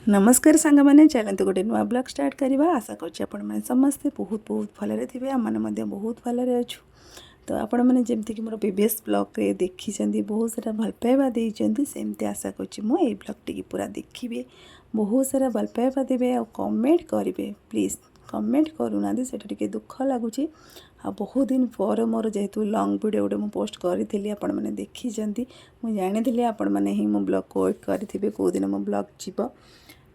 नमस्कार सांग मैंने चलते गोटे नुआ ब्लॉग स्टार्ट करवा आशा कर समस्ते बहुत बहुत भलरे थे आम बहुत भलरे अच्छु तो आपण मैंने जमीक मोर प्रीवियस ब्लॉग रे देखी बहुत सारा भल पाइबा देती सेमती आशा कर ब्लॉग टी पूरा देखिए बहुत सारा भल पाइबा देवे आ कमेंट करेंगे प्लीज़ कमेंट करूना से दुख लगुच आ बहुत दिन पर मोर जेहेतु लॉन्ग वीडियो गोटे मुझे पोस्ट करी आपण मैंने देखी मुझे जानी आपण मैंने ही मो ब्लॉग को वेट करेंगे कौ दिन मो ब्लॉग जीव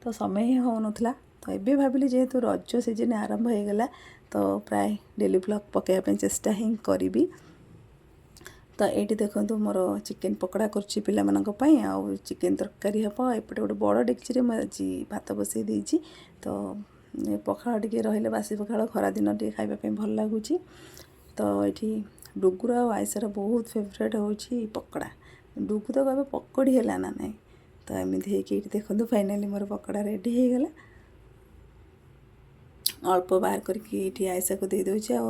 तो समय ही हो नाला तो ये भाविली जेहेतु रज सीजन आरंभ हो गला तो प्राय डेली ब्लॉग पकाइवाई चेष्टा ही करी तो ये देखो मोर चिकेन पकड़ा कर पाई आउ चिकेन तरकारी हम एपटे गोटे बड़ डेक्ची आज भात बसई देती तो पखाड़ टे रही बासी पखाड़ खरा दिन टे खावाई भल लगुच तो ये डुगुर आईसर बहुत फेवरेट हो पकड़ा डुगु तो कहे पकड़ी है ना ना तो एमती हो देखो फाइनाली मोर पकड़ा रेडी हो गला अल्प बाहर करके आयसा को दे दूचे आ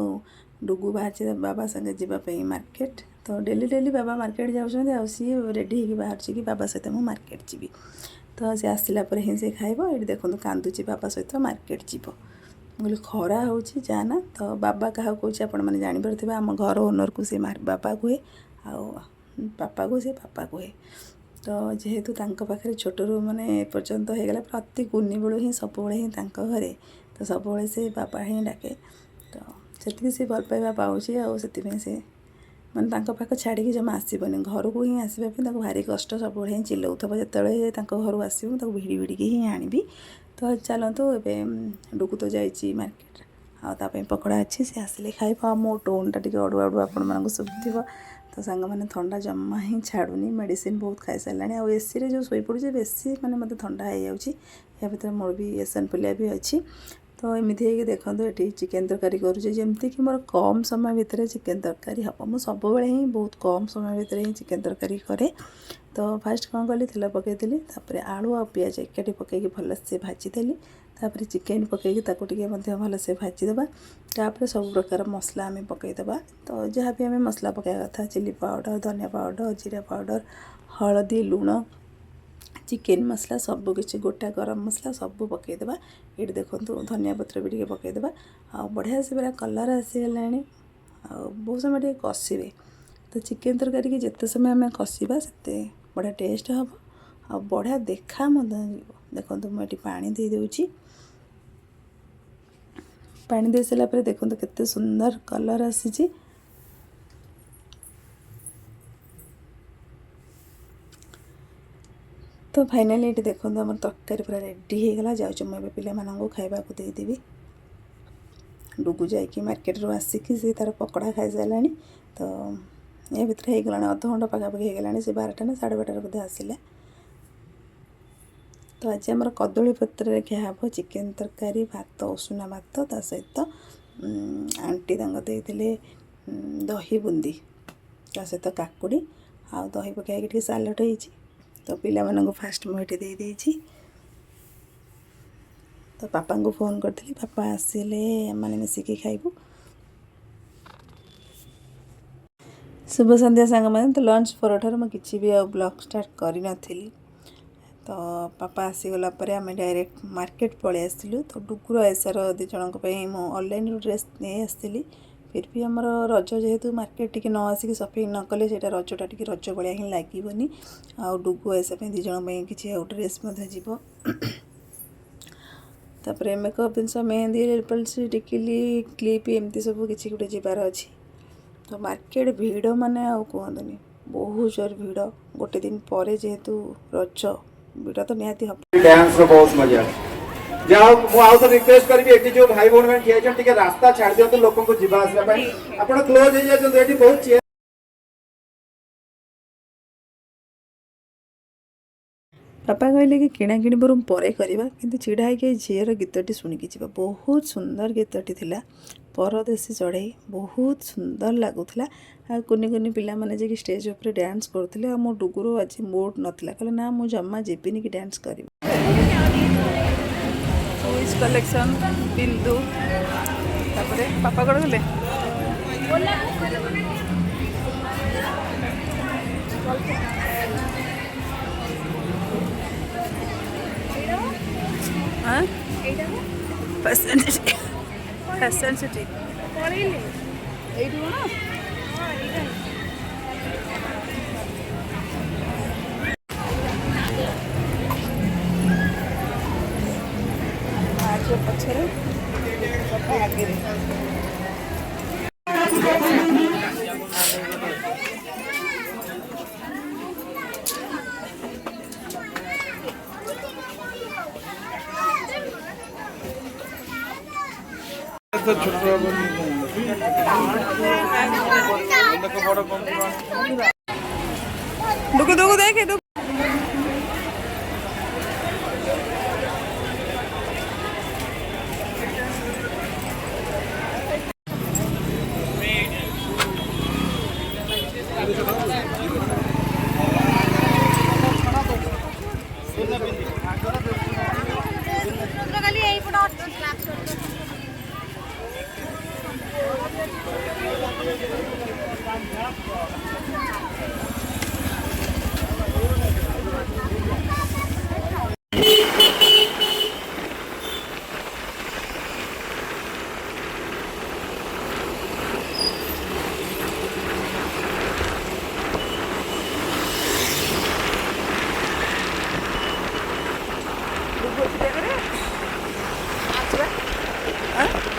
डुगु बाहर बाबा संगे जावाई मार्केट तो डेली डेली बाबा मार्केट जाऊँ सी रेडी हो बाहर कि बाबा सहित मुझे मार्केट जी तो सी आसला ही से खाइब ये देखो कांदुची बाबा सहित मार्केट जीव बोले खरा हो जाना तो बाबा क्या कौच आपने जानीपारे आम घर ओनर को सी बाबा कहे पापा को सी पापा कहे तो जेहेतु पाखे छोटू माने एपर्यंत हो गला प्रति कुनी बेलू ही सब ही घरे तो सब से बाबा ही डाके तो से भल पाइबा पाऊँचे आसे माने पाख छाड़ी जमा आसबनी घर को ही आसवाई भारी कष्ट सब ही चिल्लाऊ जो घर आसो भिड़ी भिड़ी ही आनी तो चलतु ए डुगु तो जाइए मार्केट आपाई पकड़ा अच्छी सी आसिले खाइब मो टोनटा टी अड़ुआ अड़ुआ आपण शुभुव तो सांग मैंने थंडा जमा ही छाड़ूनी मेडिसिन बहुत खाई सारा आ एसी रे जो शोई पड़े बेसी मैंने मत थंडा हो या भर मोर भी एसनफुलिया भी अच्छी तो एमती है देखो ये चिकेन तरकारी करुँचे कि मोर कम समय भितर चिकेन तरकारी हम मुझे सब ही बहुत कम समय भितर ही चिकेन तरकारी करे तो फास्ट कौन कली तेल पकईदेली आलू आ पिज एकाठी पकईकी भलसे भाजीदेली तापर चिकेन पकईकी भल से भाजीदेवा तापर सब प्रकार मसला आम पकईदेवा तो जहाँ भी आम मसला पकाया कथा चिली पाउडर धनिया पाउडर जीरा पाउडर हलदी लुण चिकेन मसला सब किसी गोटा गरम मसला सब पकईदेवा ये देखो धनिया पत्र भी पकईदेवा आ बढ़िया से पूरा कलर आसीगला बहुत समय टे कषे तो चिकेन तरकारी की जिते समय आम कषा से बढ़िया टेस्ट हम आ बढ़िया देखा देखो मुझे पानी दे दूची पानी दे सारा देखो केते सुंदर कलर आसी तो फाइनाली ये देखो आम तरकारी पूरा रेडी हो गला जाऊँ मुझे पे खावा को देदेवी डुगु जाकि मार्केट रू आसिकी सी तार पकड़ा खाई सारा तो ये भितर हो गला अध घंटा पखापाखि हो गला से 12टा ना 12:30 बोधे आसिले तो आज आम कदली पत्र खाब चिकेन तरकारी भात उषुना भात ता सहित आंटी देते दही बुंदी ता सहित काकुड़ी आ दही पकई सालड हो तो पिला फास्ट मुझे दे तो पापा को फोन करी पापा आसिले मैंने मिसिकी खाइबू शुभ संध्या सांग मैंने तो लंच पर मुझे किसी भी ब्लॉग स्टार्ट करी नथिली तो पापा आसीगला आम डायरेक्ट मार्केट पलि आसलु तो डुगुर आयसार दी जन मु ऑनलाइन ड्रेस नहीं आसती फिर भी आमर रज जेहेतु मार्केट टी न आसिक शॉपिंग न कले से रजटा टी रज भाया ही लगनी आ डुगु आयसा दी जन किसी ड्रेस जीव तापर मेकअप जिन मेहंदी नेलपॉलिश टिकली क्लिप एमती सब किसी गोटे जीवार अच्छी तो मार्केट भीड़ माने आउ कहतनी बहुत जोर भीड़ गोटे दिन पर जेहेतु रज भीड़ तो निहाती हम डांस रो बहुत मजा जाओ मु आउ तो रिक्वेस्ट करबी एटी जो भाई बोन में ठिया छन टिके रास्ता छाड़ दियो तो लोगन को जीवा आसला पई आपण क्लोज हो जाय एटी बहुत चेयर पापा कहले कि किणाकिणी बरम पर करवा कि चिड़ा है झीर गीतटी शुणिकी जी बहुत सुंदर गीतटी थिला परदेशी चढ़ई बहुत सुंदर लगुला आ कुनी कुनी पिला माने जे कि स्टेज ऊपर डांस करथिले आ मो डुगुरो आज मूड नथिला कहले ना मु जम्मा जेबिनी कि डांस करी टूइज कलेक्शन बिंदु तापरे पापा कड़ गले हाँ এইটা না फैशन सिटी फैशन सिटी পড়েইলে এইটু ना হ্যাঁ এইটা आज पछरे आगे डुगु डुगु देखे डुगु খালি এই ফটো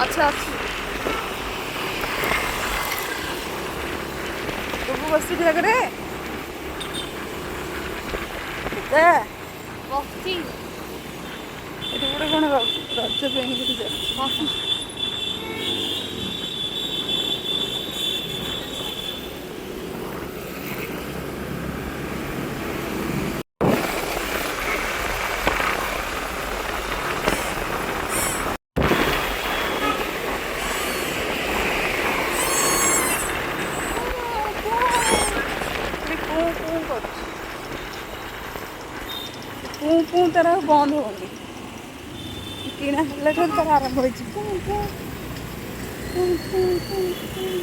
अच्छा अच्छा डुगु बस ଜାଗାରେ ବସିଛି ଏଠି ଗୋଟେ କ'ଣ ରଜ ପାଇଁ କିଛି ଚାଲିଛି ବସି ପୁଁ ପୁଁ ତାର ଆଉ ବନ୍ଦ ହଉନି କିଣା ହେଲା ଠାରୁ ତାର ଆରମ୍ଭ ହେଇଛି ପୁଁ ପୁଁ ପୁଁ ପୁଁ ପୁଁ ପୁଁ।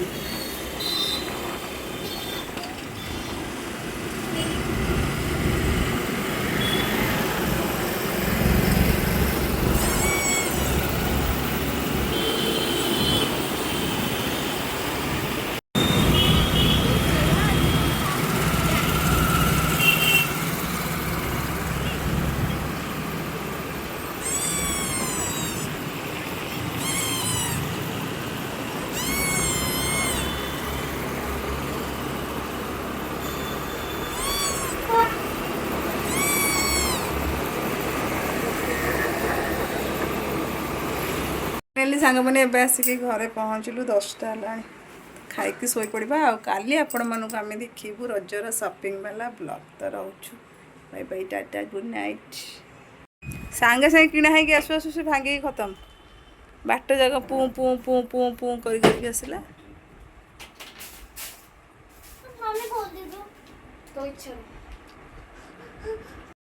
फाइनाली सांगने एवं आसिक घरे पहुँचलु 10टा है खाई शोपड़ा आ काली आपण मानक आम देखू रजर सपिंग वाला ब्लॉग तो रोचु bye bye tata good night सांगे सांगे किଣା है आसु आसु से भांगे खत्म बाट जगह पुँ पुँ पुँ पुँ पुँ कर आसला तो इच्छा